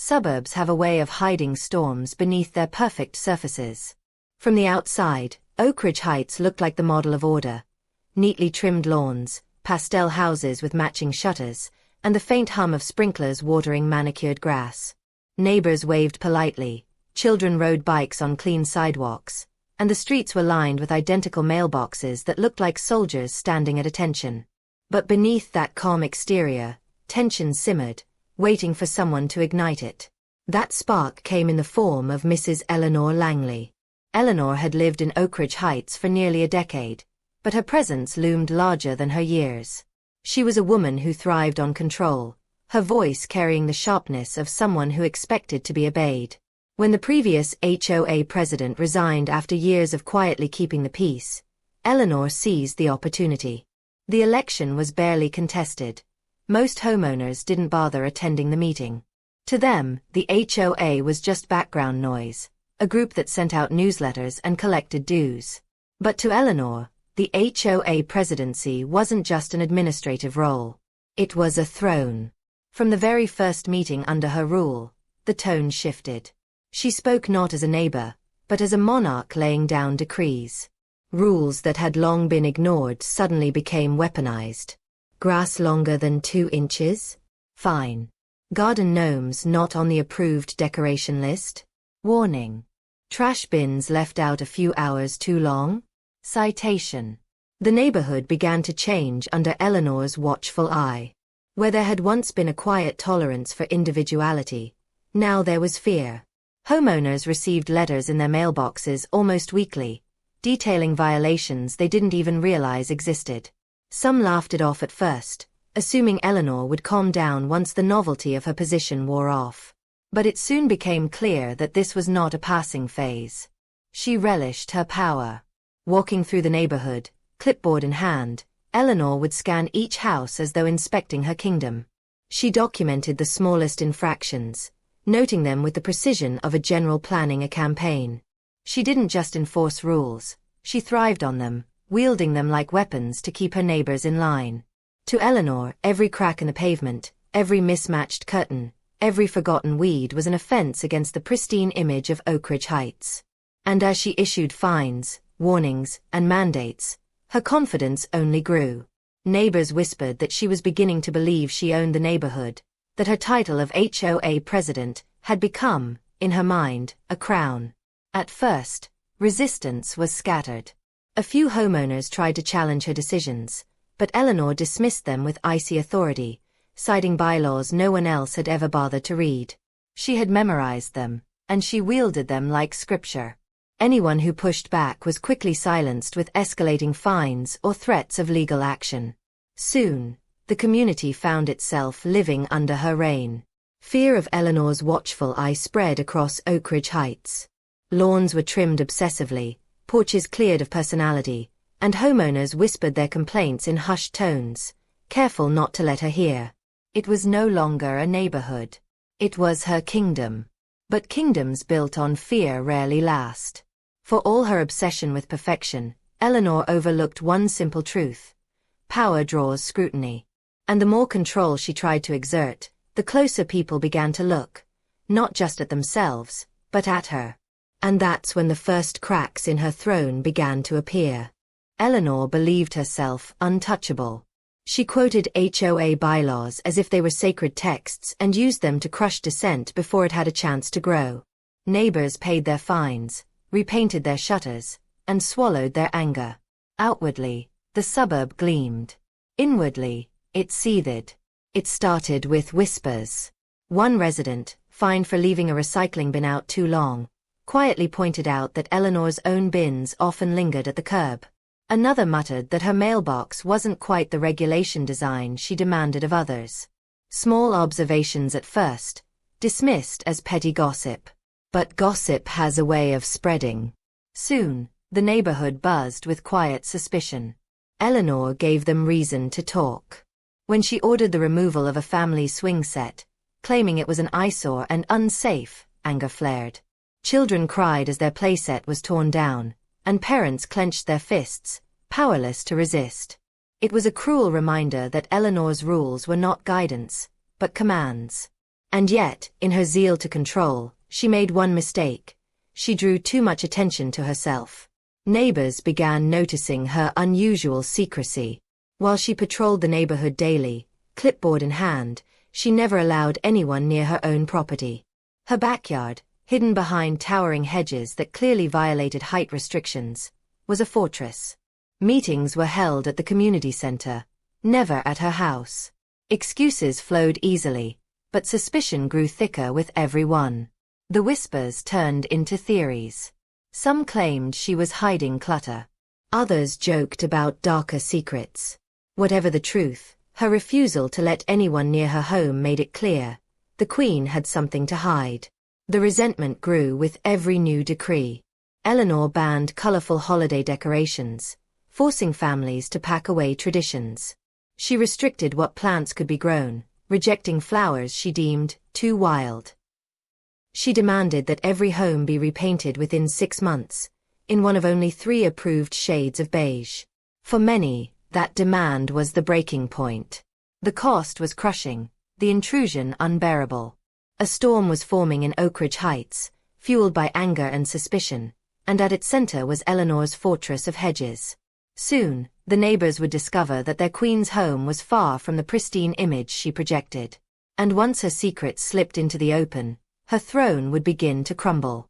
Suburbs have a way of hiding storms beneath their perfect surfaces. From the outside, Oakridge Heights looked like the model of order. Neatly trimmed lawns, pastel houses with matching shutters, and the faint hum of sprinklers watering manicured grass. Neighbors waved politely, children rode bikes on clean sidewalks, and the streets were lined with identical mailboxes that looked like soldiers standing at attention. But beneath that calm exterior, tension simmered, waiting for someone to ignite it. That spark came in the form of Mrs. Eleanor Langley. Eleanor had lived in Oakridge Heights for nearly a decade, but her presence loomed larger than her years. She was a woman who thrived on control, her voice carrying the sharpness of someone who expected to be obeyed. When the previous HOA president resigned after years of quietly keeping the peace, Eleanor seized the opportunity. The election was barely contested. Most homeowners didn't bother attending the meeting. To them, the HOA was just background noise, a group that sent out newsletters and collected dues. But to Eleanor, the HOA presidency wasn't just an administrative role. It was a throne. From the very first meeting under her rule, the tone shifted. She spoke not as a neighbor, but as a monarch laying down decrees. Rules that had long been ignored suddenly became weaponized. Grass longer than 2 inches? Fine. Garden gnomes not on the approved decoration list? Warning. Trash bins left out a few hours too long? Citation. The neighborhood began to change under Eleanor's watchful eye. Where there had once been a quiet tolerance for individuality, now there was fear. Homeowners received letters in their mailboxes almost weekly, detailing violations they didn't even realize existed. Some laughed it off at first, assuming Eleanor would calm down once the novelty of her position wore off. But it soon became clear that this was not a passing phase. She relished her power. Walking through the neighborhood, clipboard in hand, Eleanor would scan each house as though inspecting her kingdom. She documented the smallest infractions, noting them with the precision of a general planning a campaign. She didn't just enforce rules, she thrived on them, wielding them like weapons to keep her neighbors in line. To Eleanor, every crack in the pavement, every mismatched curtain, every forgotten weed was an offense against the pristine image of Oakridge Heights. And as she issued fines, warnings, and mandates, her confidence only grew. Neighbors whispered that she was beginning to believe she owned the neighborhood, that her title of HOA president had become, in her mind, a crown. At first, resistance was scattered. A few homeowners tried to challenge her decisions, but Eleanor dismissed them with icy authority, citing bylaws no one else had ever bothered to read. She had memorized them, and she wielded them like scripture. Anyone who pushed back was quickly silenced with escalating fines or threats of legal action. Soon, the community found itself living under her reign. Fear of Eleanor's watchful eye spread across Oakridge Heights. Lawns were trimmed obsessively, porches cleared of personality, and homeowners whispered their complaints in hushed tones, careful not to let her hear. It was no longer a neighborhood. It was her kingdom. But kingdoms built on fear rarely last. For all her obsession with perfection, Eleanor overlooked one simple truth. Power draws scrutiny. And the more control she tried to exert, the closer people began to look, not just at themselves, but at her. And that's when the first cracks in her throne began to appear. Eleanor believed herself untouchable. She quoted HOA bylaws as if they were sacred texts and used them to crush dissent before it had a chance to grow. Neighbors paid their fines, repainted their shutters, and swallowed their anger. Outwardly, the suburb gleamed. Inwardly, it seethed. It started with whispers. One resident, fined for leaving a recycling bin out too long, quietly pointed out that Eleanor's own bins often lingered at the curb. Another muttered that her mailbox wasn't quite the regulation design she demanded of others. Small observations at first, dismissed as petty gossip. But gossip has a way of spreading. Soon, the neighborhood buzzed with quiet suspicion. Eleanor gave them reason to talk. When she ordered the removal of a family swing set, claiming it was an eyesore and unsafe, anger flared. Children cried as their playset was torn down, and parents clenched their fists, powerless to resist. It was a cruel reminder that Eleanor's rules were not guidance, but commands. And yet, in her zeal to control, she made one mistake. She drew too much attention to herself. Neighbors began noticing her unusual secrecy. While she patrolled the neighborhood daily, clipboard in hand, she never allowed anyone near her own property. Her backyard, hidden behind towering hedges that clearly violated height restrictions, was a fortress. Meetings were held at the community center, never at her house. Excuses flowed easily, but suspicion grew thicker with every one. The whispers turned into theories. Some claimed she was hiding clutter. Others joked about darker secrets. Whatever the truth, her refusal to let anyone near her home made it clear. The Queen had something to hide. The resentment grew with every new decree. Eleanor banned colorful holiday decorations, forcing families to pack away traditions. She restricted what plants could be grown, rejecting flowers she deemed too wild. She demanded that every home be repainted within 6 months, in one of only 3 approved shades of beige. For many, that demand was the breaking point. The cost was crushing, the intrusion unbearable. A storm was forming in Oakridge Heights, fueled by anger and suspicion, and at its center was Eleanor's fortress of hedges. Soon, the neighbors would discover that their queen's home was far from the pristine image she projected. And once her secrets slipped into the open, her throne would begin to crumble.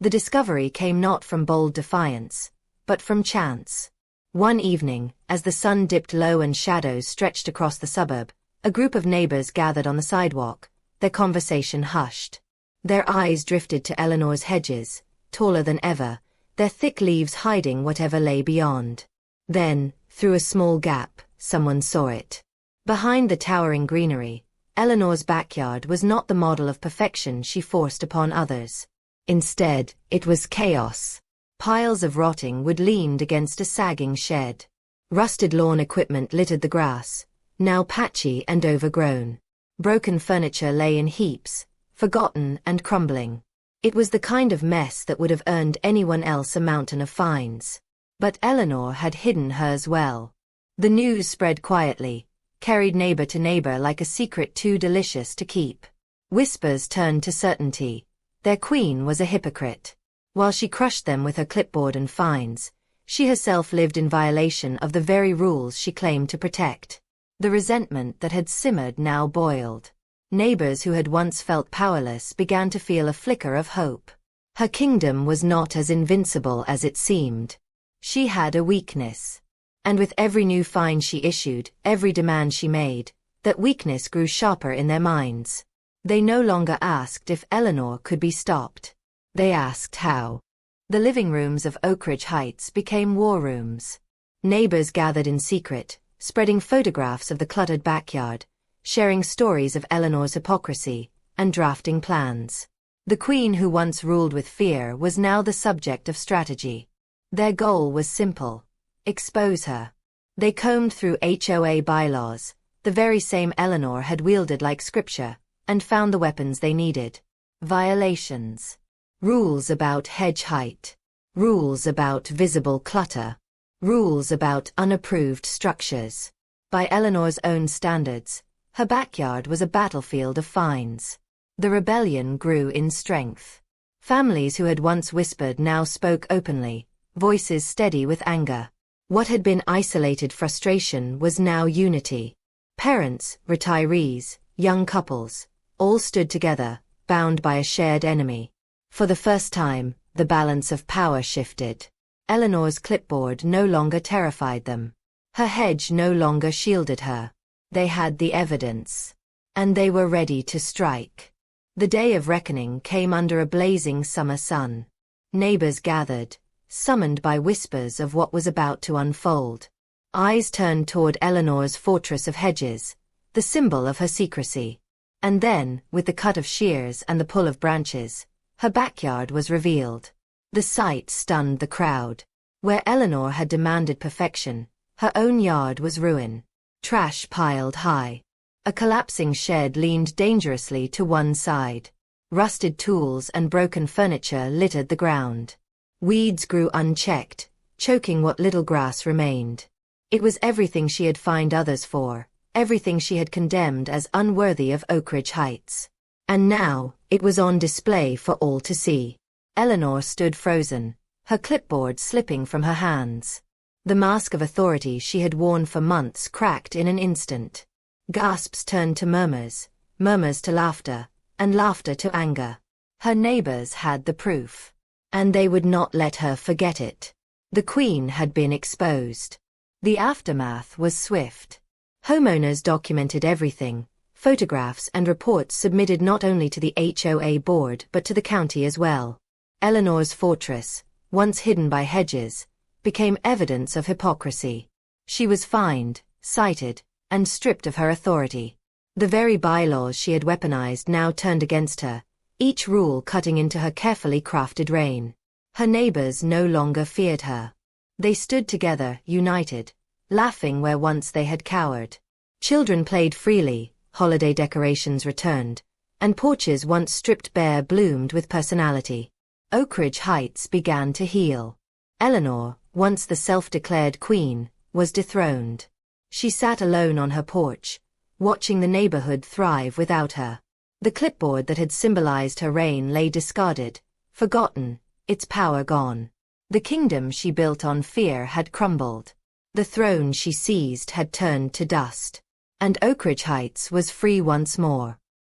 The discovery came not from bold defiance, but from chance. One evening, as the sun dipped low and shadows stretched across the suburb, a group of neighbors gathered on the sidewalk, their conversation hushed. Their eyes drifted to Eleanor's hedges, taller than ever, their thick leaves hiding whatever lay beyond. Then, through a small gap, someone saw it. Behind the towering greenery, Eleanor's backyard was not the model of perfection she forced upon others. Instead, it was chaos. Piles of rotting wood leaned against a sagging shed. Rusted lawn equipment littered the grass, now patchy and overgrown. Broken furniture lay in heaps, forgotten and crumbling. It was the kind of mess that would have earned anyone else a mountain of fines. But Eleanor had hidden hers well. The news spread quietly, carried neighbor to neighbor like a secret too delicious to keep. Whispers turned to certainty. Their queen was a hypocrite. While she crushed them with her clipboard and fines, she herself lived in violation of the very rules she claimed to protect. The resentment that had simmered now boiled. Neighbors who had once felt powerless began to feel a flicker of hope. Her kingdom was not as invincible as it seemed. She had a weakness. And with every new fine she issued, every demand she made, that weakness grew sharper in their minds. They no longer asked if Eleanor could be stopped. They asked how. The living rooms of Oakridge Heights became war rooms. Neighbors gathered in secret, spreading photographs of the cluttered backyard, sharing stories of Eleanor's hypocrisy, and drafting plans. The queen who once ruled with fear was now the subject of strategy. Their goal was simple: expose her. They combed through HOA bylaws, the very same Eleanor had wielded like scripture, and found the weapons they needed. Violations. Rules about hedge height. Rules about visible clutter. Rules about unapproved structures. By Eleanor's own standards, her backyard was a battlefield of fines. The rebellion grew in strength. Families who had once whispered now spoke openly, voices steady with anger. What had been isolated frustration was now unity. Parents, retirees, young couples, all stood together, bound by a shared enemy. For the first time, the balance of power shifted. Eleanor's clipboard no longer terrified them. Her hedge no longer shielded her. They had the evidence. And they were ready to strike. The day of reckoning came under a blazing summer sun. Neighbors gathered, summoned by whispers of what was about to unfold. Eyes turned toward Eleanor's fortress of hedges, the symbol of her secrecy. And then, with the cut of shears and the pull of branches, her backyard was revealed. The sight stunned the crowd. Where Eleanor had demanded perfection, her own yard was ruin. Trash piled high. A collapsing shed leaned dangerously to one side. Rusted tools and broken furniture littered the ground. Weeds grew unchecked, choking what little grass remained. It was everything she had fined others for, everything she had condemned as unworthy of Oakridge Heights. And now, it was on display for all to see. Eleanor stood frozen, her clipboard slipping from her hands. The mask of authority she had worn for months cracked in an instant. Gasps turned to murmurs, murmurs to laughter, and laughter to anger. Her neighbors had the proof. And they would not let her forget it. The Queen had been exposed. The aftermath was swift. Homeowners documented everything, photographs and reports submitted not only to the HOA board but to the county as well. Eleanor's fortress, once hidden by hedges, became evidence of hypocrisy. She was fined, cited, and stripped of her authority. The very bylaws she had weaponized now turned against her, each rule cutting into her carefully crafted reign. Her neighbors no longer feared her. They stood together, united, laughing where once they had cowered. Children played freely, holiday decorations returned, and porches once stripped bare bloomed with personality. Oakridge Heights began to heal. Eleanor, once the self-declared queen, was dethroned. She sat alone on her porch, watching the neighborhood thrive without her. The clipboard that had symbolized her reign lay discarded, forgotten, its power gone. The kingdom she built on fear had crumbled. The throne she seized had turned to dust. And Oakridge Heights was free once more.